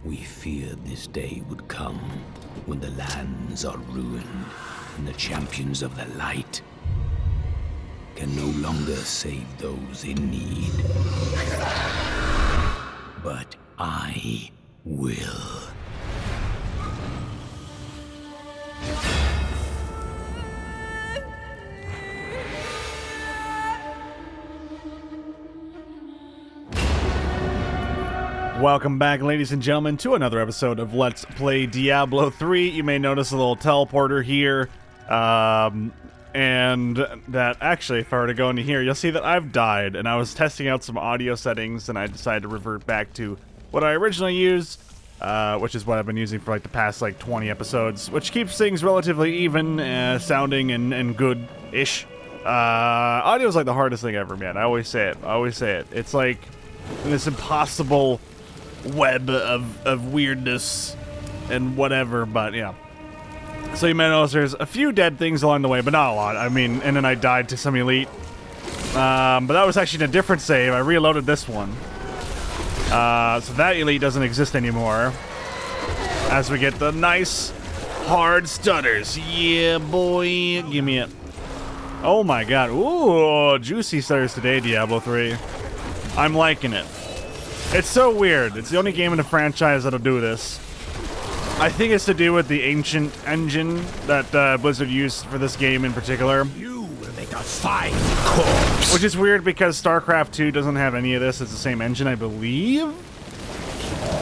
We feared this day would come when the lands are ruined and the champions of the light can no longer save those in need. But I will. Welcome back, ladies and gentlemen, to another episode of Let's Play Diablo 3. You may notice a little teleporter here, and that actually, if I were to go into here, you'll see that I've died, and I was testing out some audio settings, and I decided to revert back to what I originally used, which is what I've been using for like the past 20 episodes, which keeps things relatively even, sounding and good-ish. Audio is like the hardest thing ever, man. I always say it. It's like this impossible web of weirdness and whatever, but yeah. So you may notice there's a few dead things along the way, but not a lot. I mean, and then I died to some elite. But that was actually in a different save. I reloaded this one. So that elite doesn't exist anymore. As we get the nice, hard stutters. Yeah, boy. Give me it. Oh my god. Ooh, juicy stutters today, Diablo 3. I'm liking it. It's so weird. It's the only game in the franchise that'll do this. I think it's to do with the ancient engine that Blizzard used for this game in particular. You will make a fine corpse. Which is weird because StarCraft 2 doesn't have any of this. It's the same engine, I believe.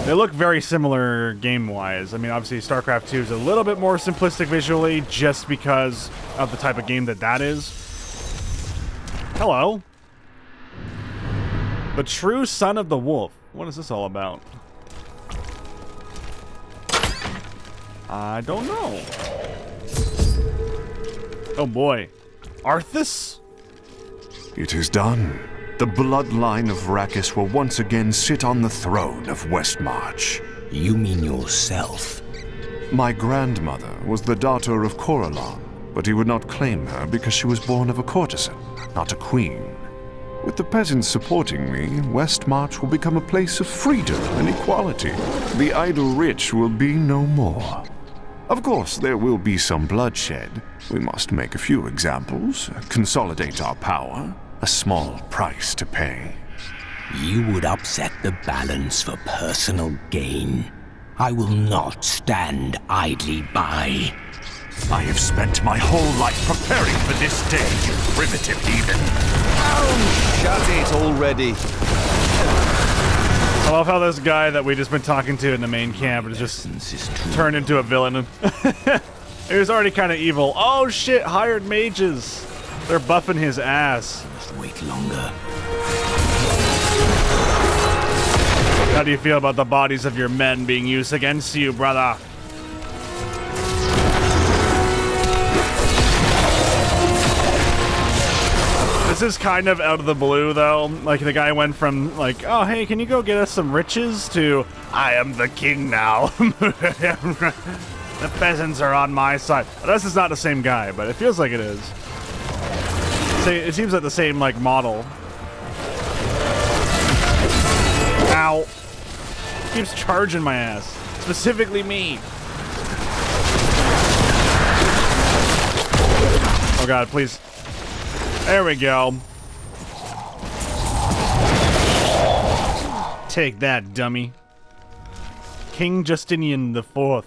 They look very similar game-wise. I mean, obviously StarCraft 2 is a little bit more simplistic visually just because of the type of game that is. Hello. The true son of the wolf. What is this all about? I don't know. Oh boy. Arthas? It is done. The bloodline of Rakis will once again sit on the throne of Westmarch. You mean yourself? My grandmother was the daughter of Coralon, but he would not claim her because she was born of a courtesan, not a queen. With the peasants supporting me, Westmarch will become a place of freedom and equality. The idle rich will be no more. Of course, there will be some bloodshed. We must make a few examples, consolidate our power, a small price to pay. You would upset the balance for personal gain. I will not stand idly by. I have spent my whole life preparing for this day, you primitive heathen. Oh, shut it already. I love how this guy that we just been talking to in the main camp is just turned into a villain. He was already kind of evil. Oh shit, hired mages. They're buffing his ass. Must wait longer. How do you feel about the bodies of your men being used against you, brother? This is kind of out of the blue, though. Like, the guy went from, like, oh, hey, can you go get us some riches, to, I am the king now. The peasants are on my side. This is not the same guy, but it feels like it is. It seems like the same, like, model. Ow. Keeps charging my ass. Specifically me. Oh, God, please. There we go. Take that, dummy. King Justinian IV.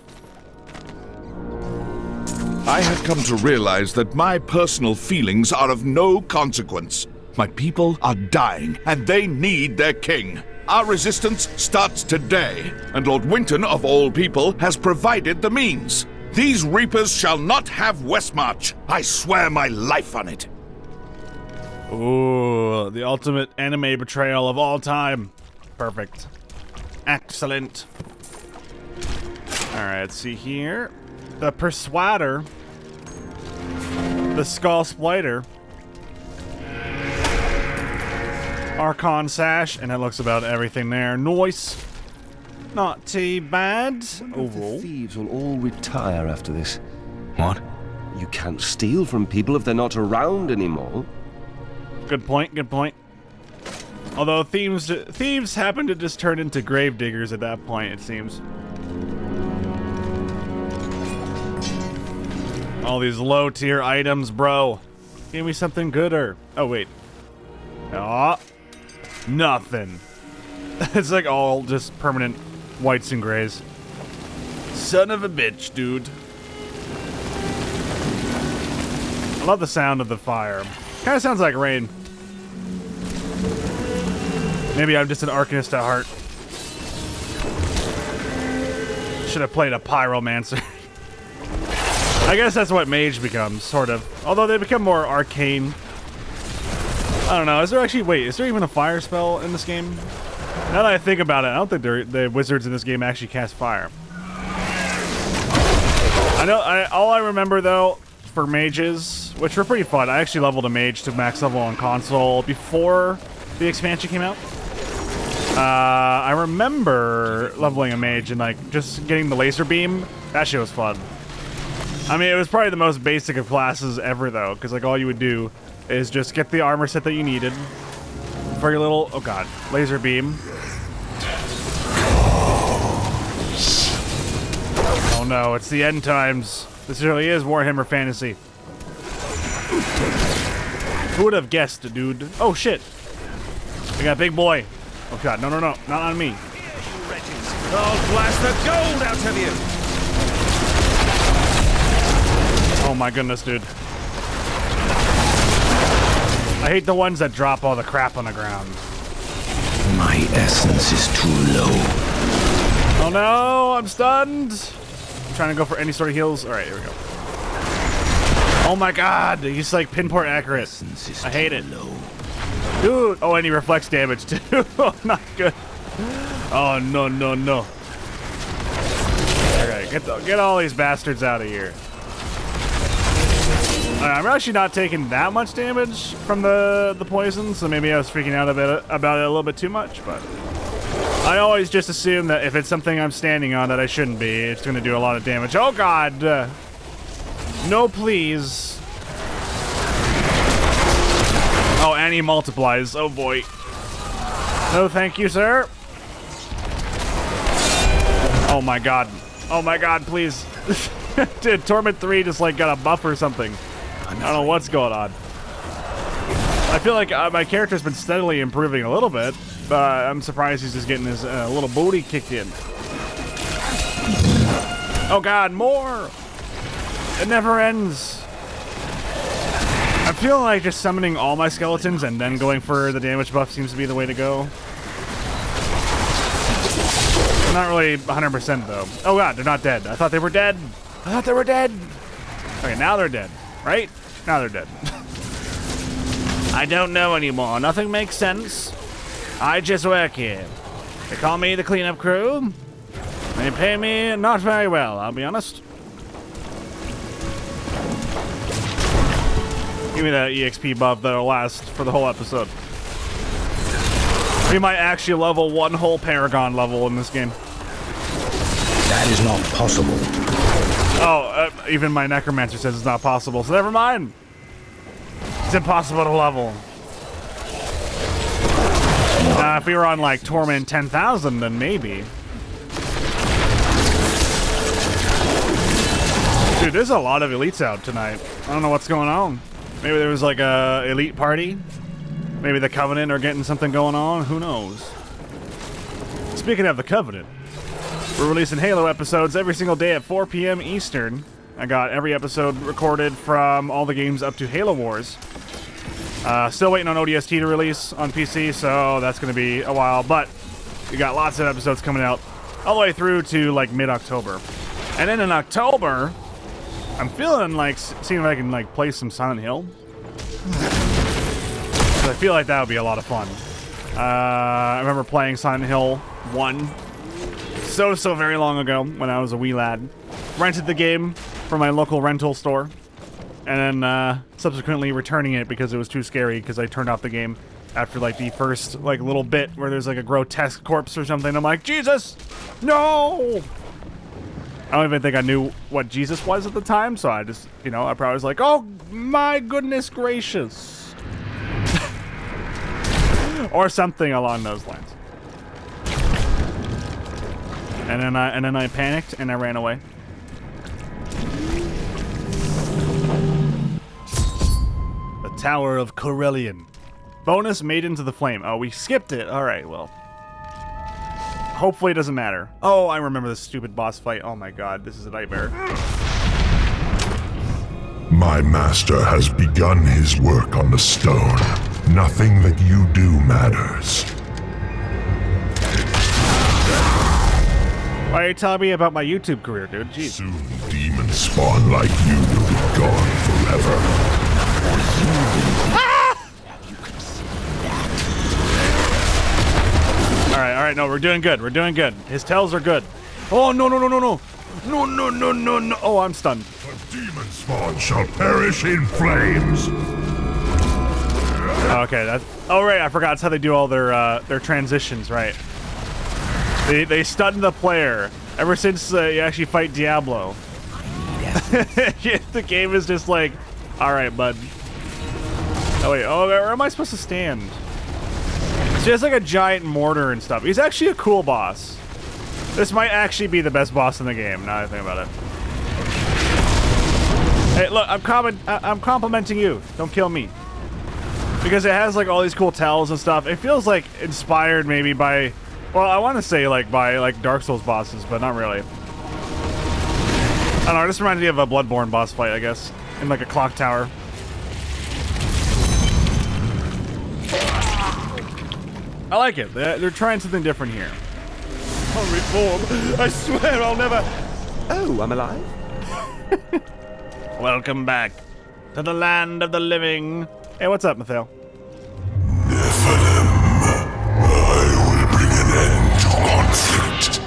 I have come to realize that my personal feelings are of no consequence. My people are dying, and they need their king. Our resistance starts today, and Lord Winton, of all people, has provided the means. These reapers shall not have Westmarch. I swear my life on it. Ooh, the ultimate anime betrayal of all time. Perfect. Excellent. Alright, let's see here. The Persuader. The Skull Spliter. Archon Sash, and that looks about everything there. Noise. Not too bad. The thieves will all retire after this. What? You can't steal from people if they're not around anymore. Good point, good point. Although thieves happen to just turn into grave diggers at that point, it seems. All these low tier items, bro. Give me something gooder. Oh, wait. Aw. Nothing. It's like all just permanent whites and grays. Son of a bitch, dude. I love the sound of the fire. Kind of sounds like rain. Maybe I'm just an arcanist at heart. Should have played a pyromancer. I guess that's what mage becomes, sort of. Although they become more arcane. I don't know. Is there actually... Wait, is there even a fire spell in this game? Now that I think about it, I don't think the wizards in this game actually cast fire. I know... all I remember, though, for mages, which were pretty fun. I actually leveled a mage to max level on console before the expansion came out. I remember leveling a mage and, like, just getting the laser beam. That shit was fun. I mean, it was probably the most basic of classes ever, though, because, like, all you would do is just get the armor set that you needed for your little... Oh, God. Laser beam. Oh, no. It's the end times. This really is Warhammer Fantasy. Who would have guessed, dude? Oh, shit. We got big boy. Oh, God. No, no, no. Not on me. I'll blast the gold out of you! Oh, my goodness, dude. I hate the ones that drop all the crap on the ground. My essence is too low. Oh no, I'm stunned. I'm trying to go for any sort of heals. All right, here we go. Oh my God, he's like pinpoint accurate. I hate it. Low. Dude, oh, and he reflects damage too. Not good. Oh, no, no, no. Okay, get all these bastards out of here. I'm actually not taking that much damage from the poison, so maybe I was freaking out about it a little bit too much, but I always just assume that if it's something I'm standing on that I shouldn't be, it's going to do a lot of damage. Oh, God! No, please. Oh, and he multiplies. Oh, boy. No, thank you, sir. Oh, my God. Oh, my God, please. Dude, Torment 3 just, like, got a buff or something. I don't know what's going on. I feel like my character's been steadily improving a little bit, but I'm surprised he's just getting his little booty kicked in. Oh, God, more! It never ends. I'm feeling like just summoning all my skeletons and then going for the damage buff seems to be the way to go. Not really 100% though. Oh, God, they're not dead. I thought they were dead. I thought they were dead. Okay, now they're dead, right? Now they're dead. I don't know anymore. Nothing makes sense. I just work here. They call me the cleanup crew. They pay me not very well, I'll be honest. Give me that EXP buff that'll last for the whole episode. We might actually level one whole Paragon level in this game. That is not possible. Oh, even my Necromancer says it's not possible, so never mind. It's impossible to level. If we were on, like, Torment 10,000, then maybe. Dude, there's a lot of elites out tonight. I don't know what's going on. Maybe there was, like, a elite party. Maybe the Covenant are getting something going on. Who knows? Speaking of the Covenant, we're releasing Halo episodes every single day at 4 p.m. Eastern. I got every episode recorded from all the games up to Halo Wars. Still waiting on ODST to release on PC, so that's going to be a while. But we got lots of episodes coming out all the way through to like mid-October. And then in October, I'm feeling like seeing if I can like play some Silent Hill. I feel like that would be a lot of fun. I remember playing Silent Hill 1 so very long ago when I was a wee lad. Rented the game from my local rental store, and then subsequently returning it because it was too scary because I turned off the game after like the first like little bit where there's like a grotesque corpse or something. I'm like, Jesus, no! I don't even think I knew what Jesus was at the time, so I just, you know, I probably was like, oh my goodness gracious. or something along those lines. And then I panicked and I ran away. The Tower of Corellian. Bonus made into the flame. Oh, we skipped it. All right, well. Hopefully it doesn't matter. Oh, I remember this stupid boss fight. Oh my god, this is a nightmare. My master has begun his work on the stone. Nothing that you do matters. Why are you telling me about my YouTube career, dude? Jeez. Soon demons spawn like you will be gone forever. All right, no, we're doing good. We're doing good. His tails are good. Oh, no. No. Oh, I'm stunned. The demon spawn shall perish in flames. Okay, that's... Oh, right, I forgot. That's how they do all their transitions, right. They stun the player ever since you actually fight Diablo. The game is just like, all right, bud. Oh, wait. Oh, where am I supposed to stand? So he has like a giant mortar and stuff. He's actually a cool boss. This might actually be the best boss in the game, now that I think about it. Hey, look, I'm complimenting you. Don't kill me. Because it has like all these cool tells and stuff. It feels like inspired maybe by, well, I want to say like by like Dark Souls bosses, but not really. I don't know, it just reminds me of a Bloodborne boss fight, I guess. In like a clock tower. I like it. They're trying something different here. I'll reform. I swear I'll never... Oh, I'm alive? Welcome back to the land of the living. Hey, what's up, Mathael? Nephilim, I will bring an end to conflict.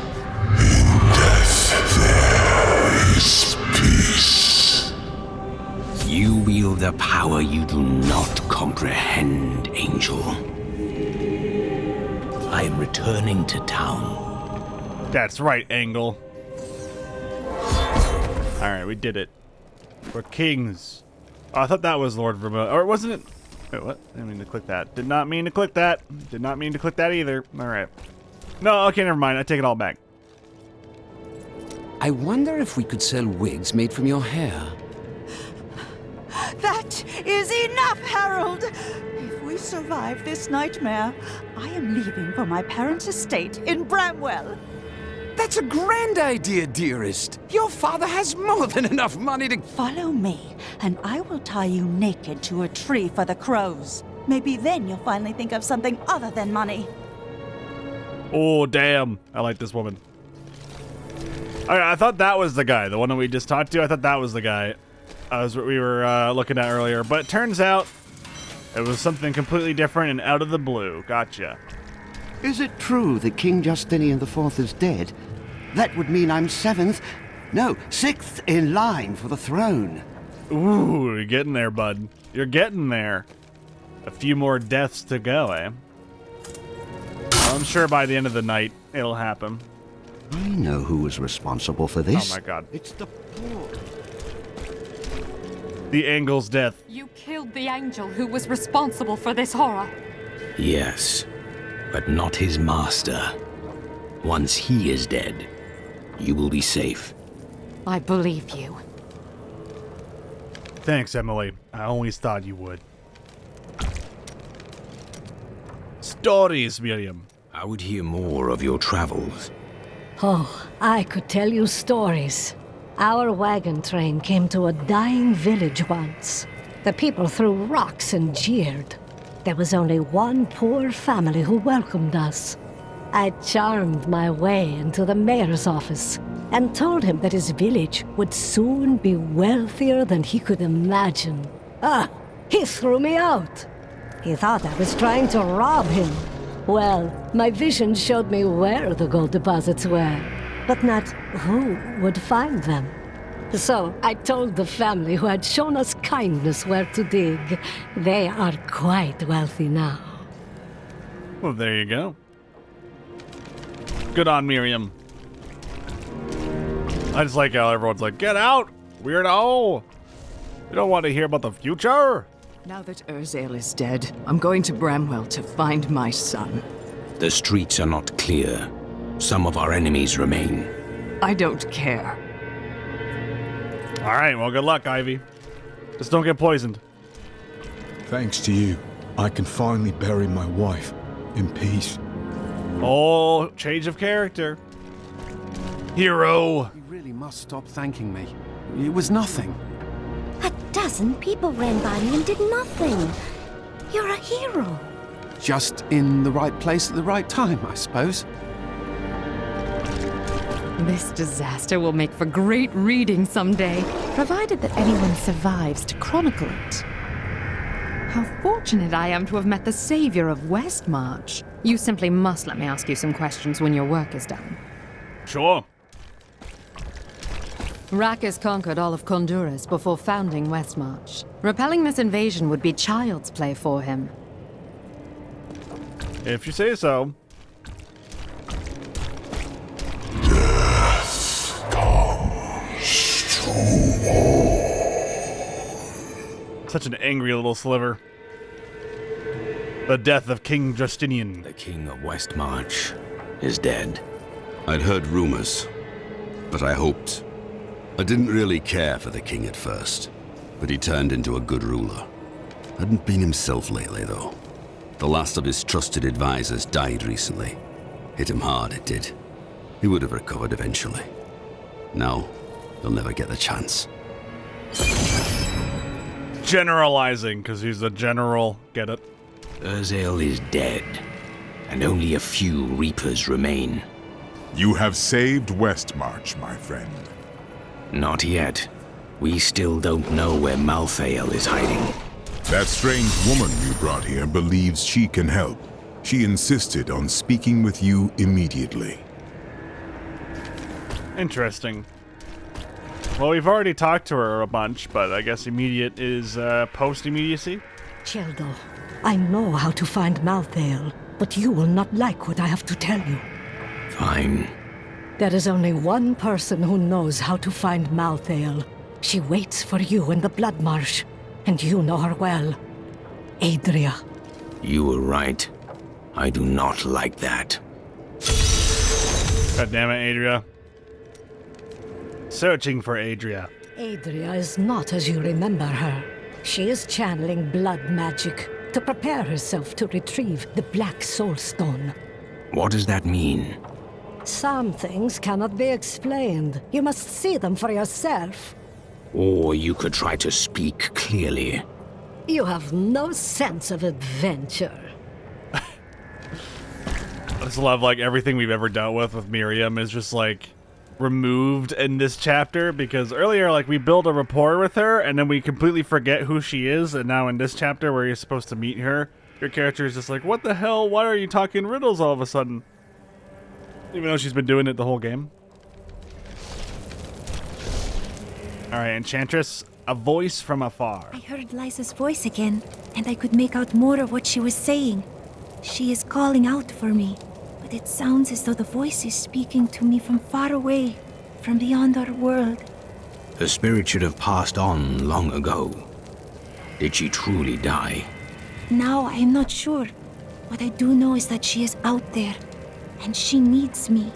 In death there is peace. You wield a power you do not comprehend, Angel. I am returning to town. That's right, Angle. Alright, we did it. We're kings. Oh, I thought that was Lord Vermilion. Or wasn't it? Wait, what? I didn't mean to click that. Did not mean to click that. Did not mean to click that either. Alright. No, okay, never mind. I take it all back. I wonder if we could sell wigs made from your hair. That is enough, Harold! If we survive this nightmare, I am leaving for my parents' estate in Bramwell. That's a grand idea, dearest. Your father has more than enough money to... Follow me, and I will tie you naked to a tree for the crows. Maybe then you'll finally think of something other than money. Oh, damn. I like this woman. Alright, I thought that was the guy. The one that we just talked to, I thought that was the guy. As what we were looking at earlier. But it turns out it was something completely different and out of the blue. Gotcha. Is it true that King Justinian IV is dead? That would mean I'm sixth in line for the throne. Ooh, you're getting there, bud. You're getting there. A few more deaths to go, eh? I'm sure by the end of the night, it'll happen. I know who was responsible for this. Oh my god. It's the poor. The Angle's death. You killed the angel who was responsible for this horror. Yes, but not his master. Once he is dead, you will be safe. I believe you. Thanks, Emily. I always thought you would. Stories, Miriam. I would hear more of your travels. Oh, I could tell you stories. Our wagon train came to a dying village once. The people threw rocks and jeered. There was only one poor family who welcomed us. I charmed my way into the mayor's office and told him that his village would soon be wealthier than he could imagine. He threw me out. He thought I was trying to rob him. Well, my vision showed me where the gold deposits were, but not who would find them. So I told the family who had shown us kindness where to dig. They are quite wealthy now. Well, there you go. Good on Miriam. I just like how everyone's like, get out, weirdo. You don't want to hear about the future? Now that Urzael is dead, I'm going to Bramwell to find my son. The streets are not clear. Some of our enemies remain. I don't care. All right, well, good luck, Ivy. Just don't get poisoned. Thanks to you, I can finally bury my wife in peace. Oh, change of character. Hero. You really must stop thanking me. It was nothing. A dozen people ran by me and did nothing. You're a hero. Just in the right place at the right time, I suppose. This disaster will make for great reading someday, provided that anyone survives to chronicle it. How fortunate I am to have met the savior of Westmarch. You simply must let me ask you some questions when your work is done. Sure. Rackus conquered all of Honduras before founding Westmarch. Repelling this invasion would be child's play for him. If you say so. Such an angry little sliver. The death of King Justinian. The king of Westmarch is dead. I'd heard rumors, but I hoped. I didn't really care for the king at first, but he turned into a good ruler. Hadn't been himself lately, though. The last of his trusted advisors died recently. Hit him hard, it did. He would have recovered eventually. Now, he'll never get the chance. Generalizing, because he's a general. Get it? Urzael is dead, and only a few Reapers remain. You have saved Westmarch, my friend. Not yet. We still don't know where Malthael is hiding. That strange woman you brought here believes she can help. She insisted on speaking with you immediately. Interesting. Well, we've already talked to her a bunch, but I guess immediate is post-immediacy? Cheldo, I know how to find Malthael, but you will not like what I have to tell you. Fine. There is only one person who knows how to find Malthael. She waits for you in the Blood Marsh, and you know her well. Adria. You were right. I do not like that. God damn it, Adria. Searching for Adria. Adria is not as you remember her. She is channeling blood magic to prepare herself to retrieve the Black Soul Stone. What does that mean? Some things cannot be explained. You must see them for yourself. Or you could try to speak clearly. You have no sense of adventure. I just love, like, everything we've ever dealt with Miriam is just, like, removed in this chapter, because earlier, like, we build a rapport with her, and then we completely forget who she is, and now in this chapter where you're supposed to meet her, your character is just like, what the hell? Why are you talking riddles all of a sudden? Even though she's been doing it the whole game. Alright, Enchantress, a voice from afar. I heard Liza's voice again, and I could make out more of what she was saying. She is calling out for me, but it sounds as though the voice is speaking to me from far away, from beyond our world. The spirit should have passed on long ago. Did she truly die? Now I am not sure. What I do know is that she is out there, and she needs me.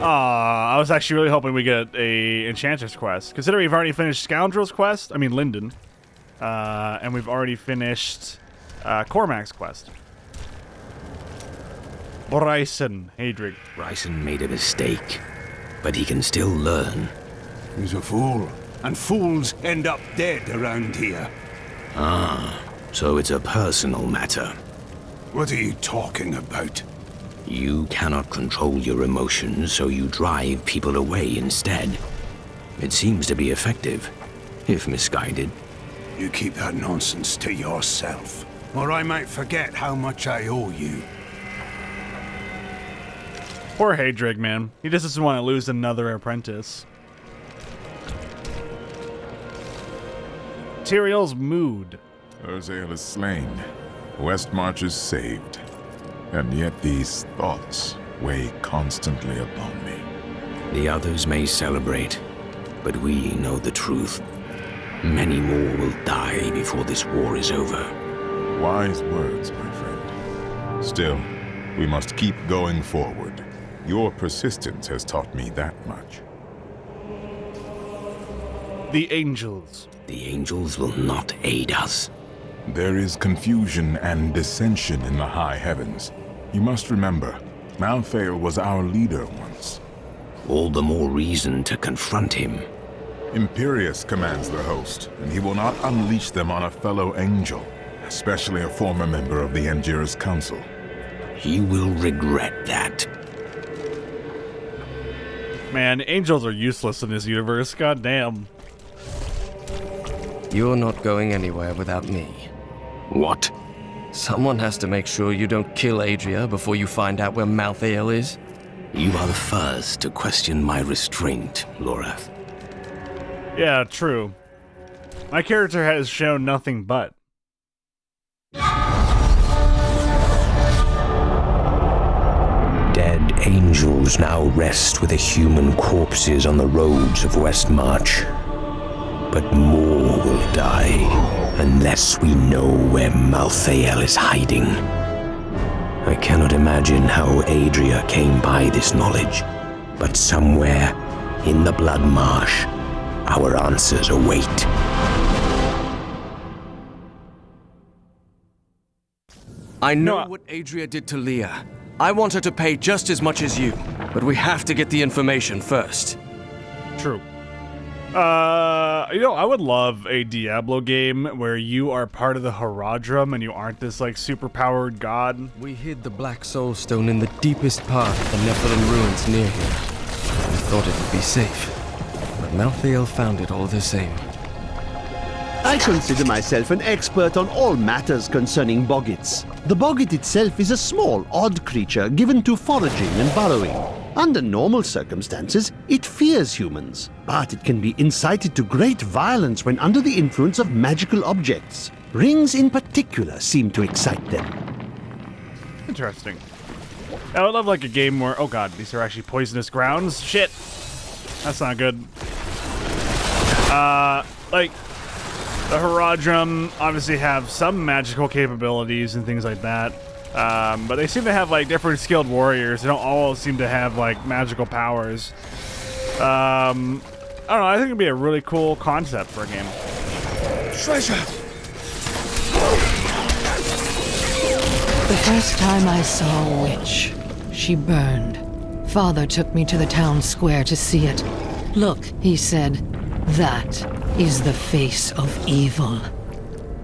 I was actually really hoping we get a Enchantress quest. Considering we've already finished Scoundrel's quest, I mean Linden, and we've already finished Cormac's quest. Bryson, Hadrig. Bryson made a mistake, but he can still learn. He's a fool, and fools end up dead around here. Ah, so it's a personal matter. What are you talking about? You cannot control your emotions, so you drive people away instead. It seems to be effective, if misguided. You keep that nonsense to yourself, or I might forget how much I owe you. Poor Hadrig, man. He just doesn't want to lose another apprentice. Tyrael's mood. Urzael is slain. Westmarch is saved. And yet these thoughts weigh constantly upon me. The others may celebrate, but we know the truth. Many more will die before this war is over. Wise words, my friend. Still, we must keep going forward. Your persistence has taught me that much. The angels. The angels will not aid us. There is confusion and dissension in the high heavens. You must remember, Malthael was our leader once. All the more reason to confront him. Imperius commands the host, and he will not unleash them on a fellow angel, especially a former member of the Endur's Council. He will regret that. Man, angels are useless in this universe, god damn. You're not going anywhere without me. What? Someone has to make sure you don't kill Adria before you find out where Malthael is. You are the first to question my restraint, Lorath. Yeah, true. My character has shown nothing but. Dead angels now rest with the human corpses on the roads of Westmarch. But more will die unless we know where Malthael is hiding. I cannot imagine how Adria came by this knowledge, but somewhere in the Blood Marsh, our answers await. I know what Adria did to Leah. I want her to pay just as much as you, but we have to get the information first. True. I would love a Diablo game where you are part of the Haradrim and you aren't this, like, super-powered god. We hid the Black Soul Stone in the deepest part of the Nephilim ruins near here. We thought it would be safe, but Malthael found it all the same. I consider myself an expert on all matters concerning boggits. The boggit itself is a small, odd creature given to foraging and burrowing. Under normal circumstances, it fears humans, but it can be incited to great violence when under the influence of magical objects. Rings in particular seem to excite them. Interesting. I would love like a game where, oh god, these are actually poisonous grounds. Shit. That's not good. Like, the Haradrim obviously have some magical capabilities and things like that. But they seem to have like different skilled warriors. They don't all seem to have like magical powers. I don't know, I think it'd be a really cool concept for a game. Treasure! The first time I saw a witch, she burned. Father took me to the town square to see it. Look, he said, that is the face of evil.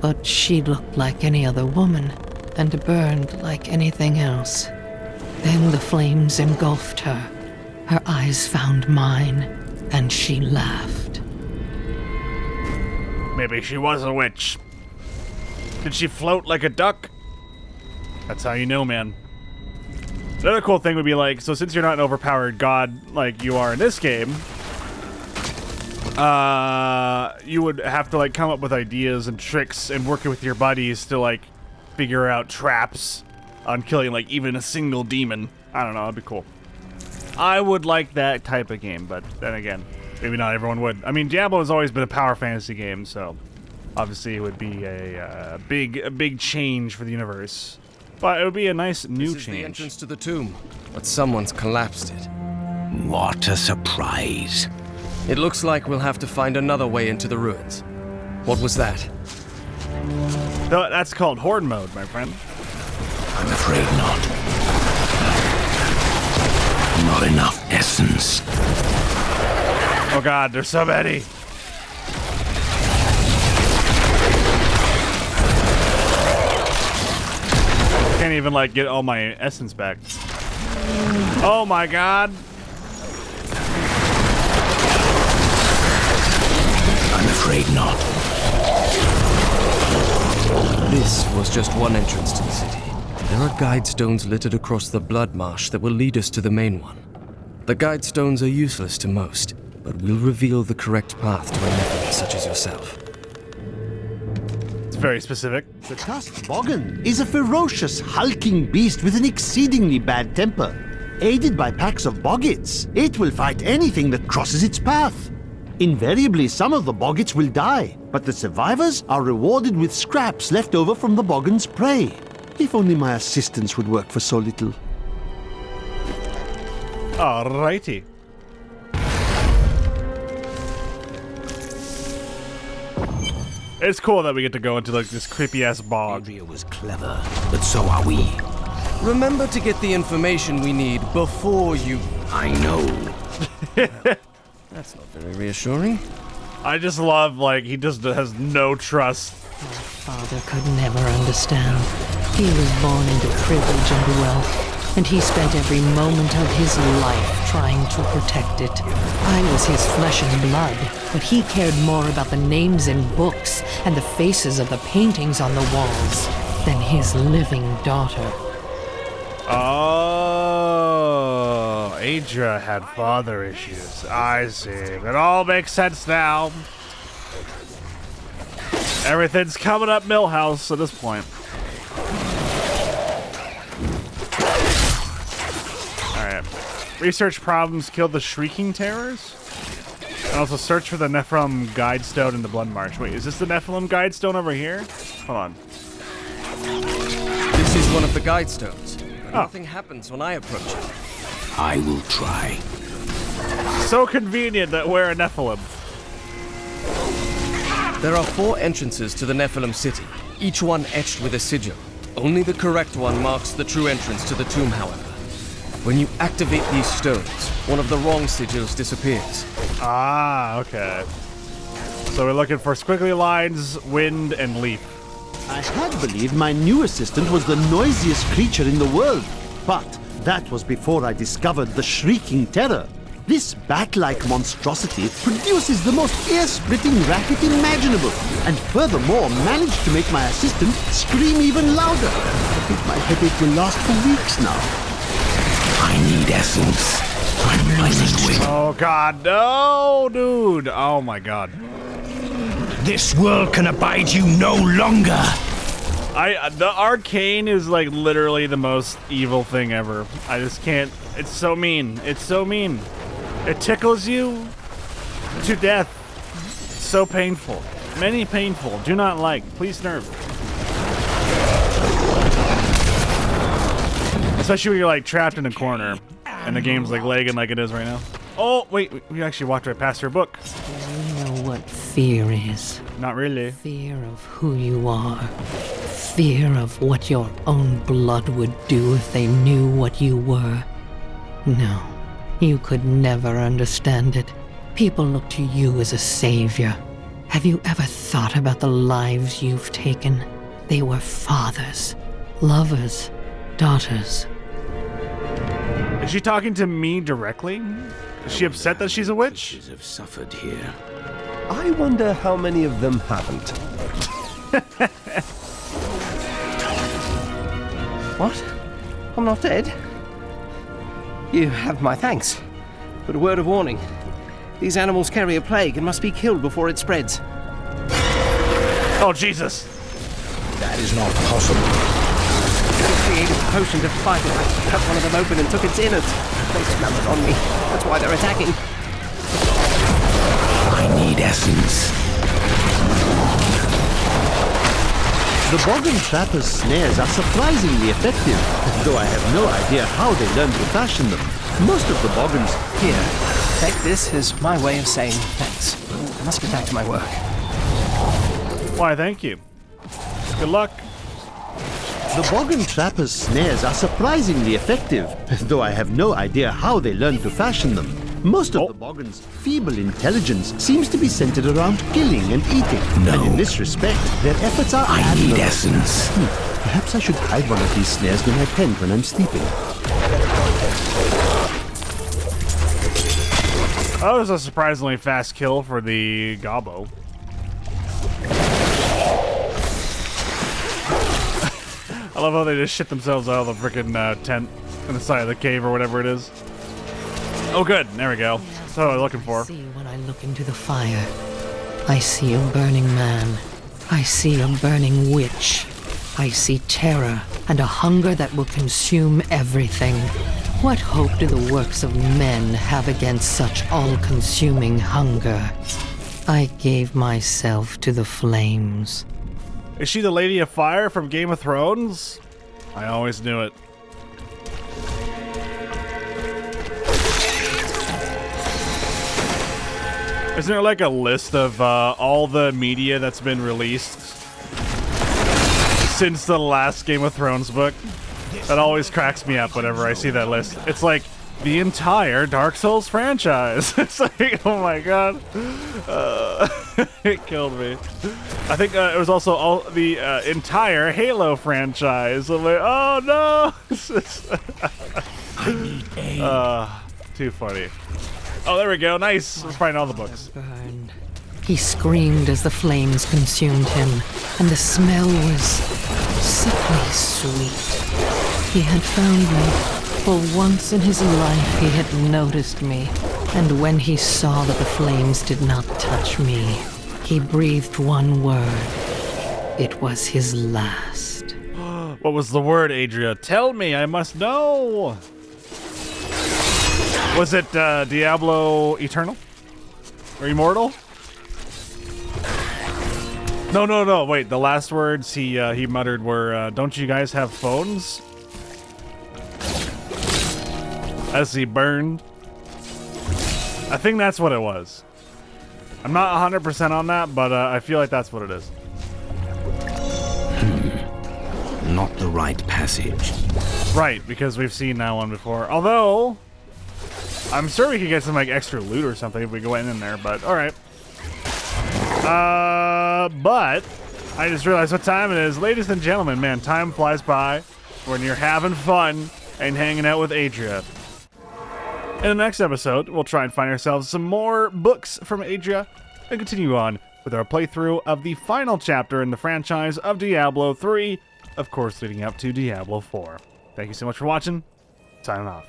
But she looked like any other woman, and burned like anything else. Then the flames engulfed her. Her eyes found mine, and she laughed. Maybe she was a witch. Did she float like a duck? That's how you know, man. Another cool thing would be like, so since you're not an overpowered god like you are in this game, you would have to like come up with ideas and tricks and working with your buddies to like figure out traps on killing like even a single demon. I don't know, that'd be cool. I would like that type of game, but then again, maybe not everyone would. I mean, Diablo has always been a power fantasy game, so obviously it would be a big change for the universe. But it would be a nice new This is change. the entrance to the tomb, but someone's collapsed it. What a surprise. It looks like we'll have to find another way into the ruins. What was that? That's called Horde mode, my friend. I'm afraid not. Not enough essence. Oh god, there's so many. Can't even like get all my essence back. Oh my god. I'm afraid not. This was just one entrance to the city. There are guide stones littered across the Blood Marsh that will lead us to the main one. The guide stones are useless to most, but will reveal the correct path to a nephew such as yourself. It's very specific. The tusked Boggin is a ferocious, hulking beast with an exceedingly bad temper. Aided by packs of boggits, it will fight anything that crosses its path. Invariably, some of the boggits will die, but the survivors are rewarded with scraps left over from the boggin's prey. If only my assistants would work for so little. Alrighty. It's cool that we get to go into like this creepy ass bog. Adria was clever, but so are we. Remember to get the information we need before you... I know. That's not very reassuring. I just love, like, he just has no trust. My father could never understand. He was born into privilege and wealth, and he spent every moment of his life trying to protect it. I was his flesh and blood, but he cared more about the names in books and the faces of the paintings on the walls than his living daughter. Oh, Adria had father issues. I see. It all makes sense now. Everything's coming up Millhouse at this point. Alright. Research problems killed the Shrieking Terrors? And also search for the Nephilim Guidestone in the Blood Marsh. Wait, is this the Nephilim Guidestone over here? Hold on. This is one of the Guidestones. Nothing happens when I approach it. I will try. So convenient that we're a Nephilim. There are 4 entrances to the Nephilim city, each one etched with a sigil. Only the correct one marks the true entrance to the tomb, however. When you activate these stones, one of the wrong sigils disappears. Ah, okay. So we're looking for squiggly lines, wind, and leaf. I had believed my new assistant was the noisiest creature in the world, but that was before I discovered the Shrieking Terror. This bat-like monstrosity produces the most ear-splitting racket imaginable, and furthermore managed to make my assistant scream even louder. I think my headache will last for weeks now. I need essence. I'm losing weight. Oh god, no, dude. Oh my god. This world can abide you no longer. The arcane is like literally the most evil thing ever. I just can't. It's so mean. It's so mean. It tickles you to death. So painful. Many painful. Do not like. Please nerf. Especially when you're like trapped in a corner and the game's like lagging like it is right now. Oh, wait. We actually walked right past her book. You know what fear is? Not really. Fear of who you are. Fear of what your own blood would do if they knew what you were. No, you could never understand it. People look to you as a savior. Have you ever thought about the lives you've taken? They were fathers, lovers, daughters. Is she talking to me directly? Is she upset that she's a witch? Have suffered here. I wonder how many of them haven't. What? I'm not dead? You have my thanks. But a word of warning. These animals carry a plague and must be killed before it spreads. Oh, Jesus. That is not possible. I created a potion to fight it. I cut one of them open and took its innards. They smell it on me. That's why they're attacking. I need essence. The Boggin Trapper's snares are surprisingly effective, though I have no idea how they learned to fashion them. Most of the Boggins... Here, take this as my way of saying thanks. I must get back to my work. Why, thank you. Good luck. The Boggin Trapper's snares are surprisingly effective, though I have no idea how they learned to fashion them. Most of the Boggin's feeble intelligence seems to be centered around killing and eating. No. And in this respect, their efforts are I admirable. need essence. Perhaps I should hide one of these snares in my tent when I'm sleeping. Oh, that was a surprisingly fast kill for the gobbo. I love how they just shit themselves out of the freaking tent on the side of the cave or whatever it is. Oh, good. There we go. That's what I was looking for. See, when I look into the fire, I see a burning man. I see a burning witch. I see terror and a hunger that will consume everything. What hope do the works of men have against such all-consuming hunger? I gave myself to the flames. Is she the Lady of Fire from Game of Thrones? I always knew it. Isn't there like a list of all the media that's been released since the last Game of Thrones book? That always cracks me up whenever I see that list. It's like the entire Dark Souls franchise. It's like, oh my god. It killed me. I think it was also all the entire Halo franchise. I'm like, oh no! I need aid. Too funny. Oh, there we go. Nice. We're finding all the books. Burned. He screamed as the flames consumed him, and the smell was sickly sweet. He had found me. For once in his life, he had noticed me. And when he saw that the flames did not touch me, he breathed one word. It was his last. What was the word, Adria? Tell me, I must know. Was it Diablo Eternal? Or Immortal? No. Wait, the last words he muttered were, "Don't you guys have phones?" As he burned. I think that's what it was. I'm not 100% on that, but I feel like that's what it is. Not the right passage. Right, because we've seen that one before. Although, I'm sure we could get some like extra loot or something if we go in there, but alright. But I just realized what time it is. Ladies and gentlemen, man, time flies by when you're having fun and hanging out with Adria. In the next episode, we'll try and find ourselves some more books from Adria and continue on with our playthrough of the final chapter in the franchise of Diablo 3, of course leading up to Diablo 4. Thank you so much for watching. Signing off.